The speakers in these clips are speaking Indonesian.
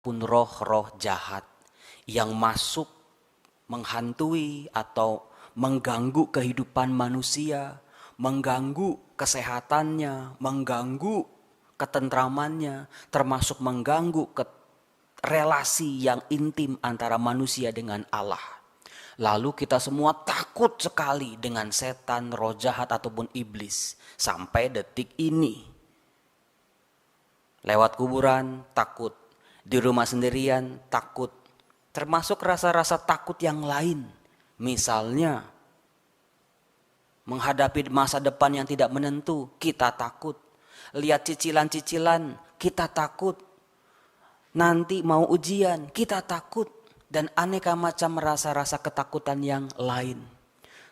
pun roh-roh jahat yang masuk menghantui atau mengganggu kehidupan manusia, mengganggu kesehatannya, mengganggu ketentramannya, termasuk mengganggu relasi yang intim antara manusia dengan Allah. Lalu kita semua takut sekali dengan setan, roh jahat ataupun iblis sampai detik ini. Lewat kuburan takut, di rumah sendirian takut, termasuk rasa-rasa takut yang lain. Misalnya menghadapi masa depan yang tidak menentu, kita takut. Lihat cicilan-cicilan, kita takut. Nanti mau ujian, kita takut. Dan aneka macam rasa-rasa ketakutan yang lain.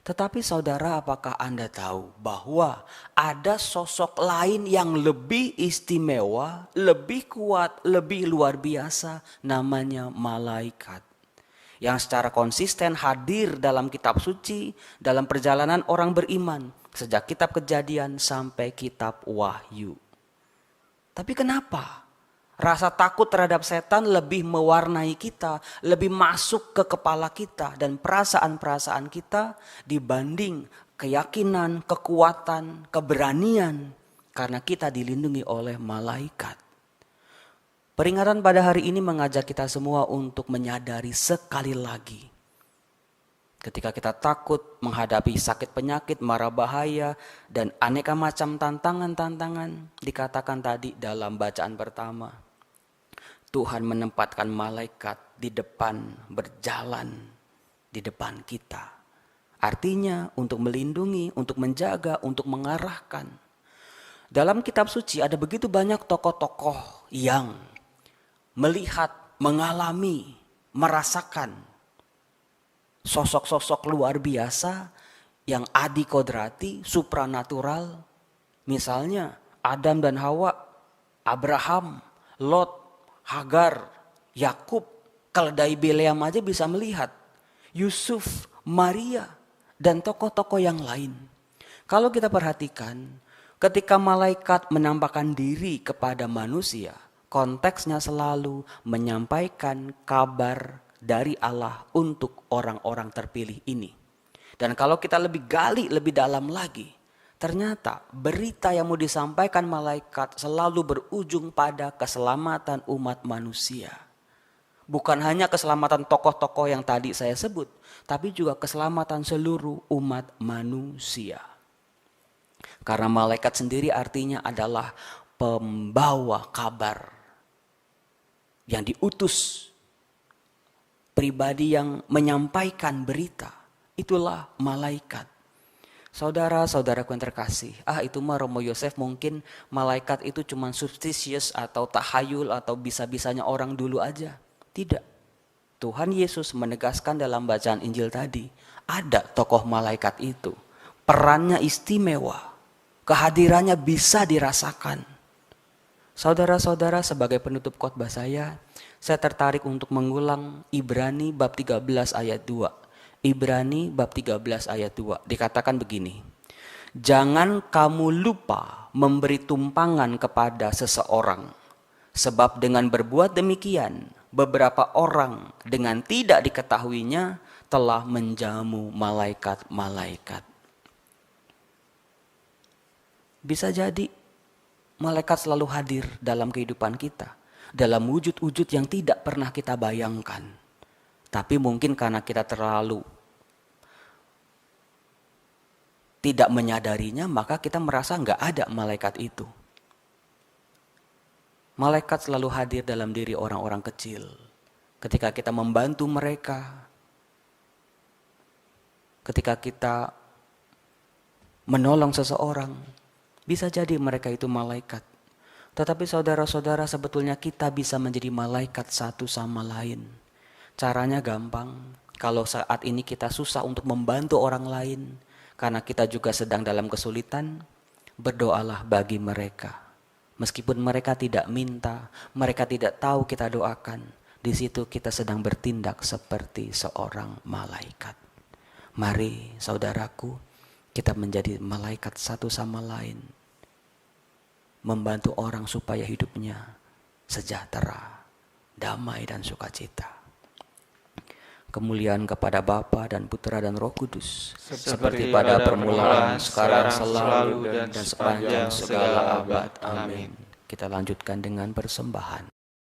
Tetapi saudara, apakah Anda tahu bahwa ada sosok lain yang lebih istimewa, lebih kuat, lebih luar biasa, namanya malaikat. Yang secara konsisten hadir dalam kitab suci, dalam perjalanan orang beriman, sejak kitab Kejadian sampai kitab Wahyu. Tapi kenapa? Rasa takut terhadap setan lebih mewarnai kita, lebih masuk ke kepala kita dan perasaan-perasaan kita dibanding keyakinan, kekuatan, keberanian karena kita dilindungi oleh malaikat. Peringatan pada hari ini mengajak kita semua untuk menyadari sekali lagi. Ketika kita takut menghadapi sakit penyakit, mara bahaya, dan aneka macam tantangan-tantangan dikatakan tadi dalam bacaan pertama. Tuhan menempatkan malaikat di depan, berjalan di depan kita. Artinya untuk melindungi, untuk menjaga, untuk mengarahkan. Dalam kitab suci ada begitu banyak tokoh-tokoh yang melihat, mengalami, merasakan sosok-sosok luar biasa yang adikodrati, supranatural. Misalnya Adam dan Hawa, Abraham, Lot, Hagar, Yakub, keledai Bileam aja bisa melihat. Yusuf, Maria, dan tokoh-tokoh yang lain. Kalau kita perhatikan, ketika malaikat menampakkan diri kepada manusia, konteksnya selalu menyampaikan kabar dari Allah untuk orang-orang terpilih ini. Dan kalau kita lebih gali, lebih dalam lagi, ternyata berita yang mau disampaikan malaikat selalu berujung pada keselamatan umat manusia. Bukan hanya keselamatan tokoh-tokoh yang tadi saya sebut, tapi juga keselamatan seluruh umat manusia. Karena malaikat sendiri artinya adalah pembawa kabar yang diutus, pribadi yang menyampaikan berita. Itulah malaikat. Saudara-saudaraku yang terkasih, itu mah Romo Yosef mungkin malaikat itu cuma substisius atau tahayul atau bisa-bisanya orang dulu aja. Tidak. Tuhan Yesus menegaskan dalam bacaan Injil tadi, ada tokoh malaikat itu. Perannya istimewa, kehadirannya bisa dirasakan. Saudara-saudara, sebagai penutup khotbah saya tertarik untuk mengulang Ibrani bab 13 ayat 2. Ibrani bab 13 ayat 2 dikatakan begini. Jangan kamu lupa memberi tumpangan kepada seseorang. Sebab dengan berbuat demikian, beberapa orang dengan tidak diketahuinya telah menjamu malaikat-malaikat. Bisa jadi malaikat selalu hadir dalam kehidupan kita. Dalam wujud-wujud yang tidak pernah kita bayangkan. Tapi mungkin karena kita terlalu tidak menyadarinya, maka kita merasa nggak ada malaikat itu. Malaikat selalu hadir dalam diri orang-orang kecil. Ketika kita membantu mereka, ketika kita menolong seseorang, bisa jadi mereka itu malaikat. Tetapi saudara-saudara, sebetulnya kita bisa menjadi malaikat satu sama lain. Caranya gampang. Kalau saat ini kita susah untuk membantu orang lain, karena kita juga sedang dalam kesulitan, berdoalah bagi mereka. Meskipun mereka tidak minta, mereka tidak tahu kita doakan, di situ kita sedang bertindak seperti seorang malaikat. Mari saudaraku, kita menjadi malaikat satu sama lain. Membantu orang supaya hidupnya sejahtera. damai dan sukacita. Kemuliaan kepada Bapa dan Putra dan Roh Kudus, seperti pada permulaan, sekarang, selalu, dan sepanjang segala abad. Amin. Kita lanjutkan dengan persembahan.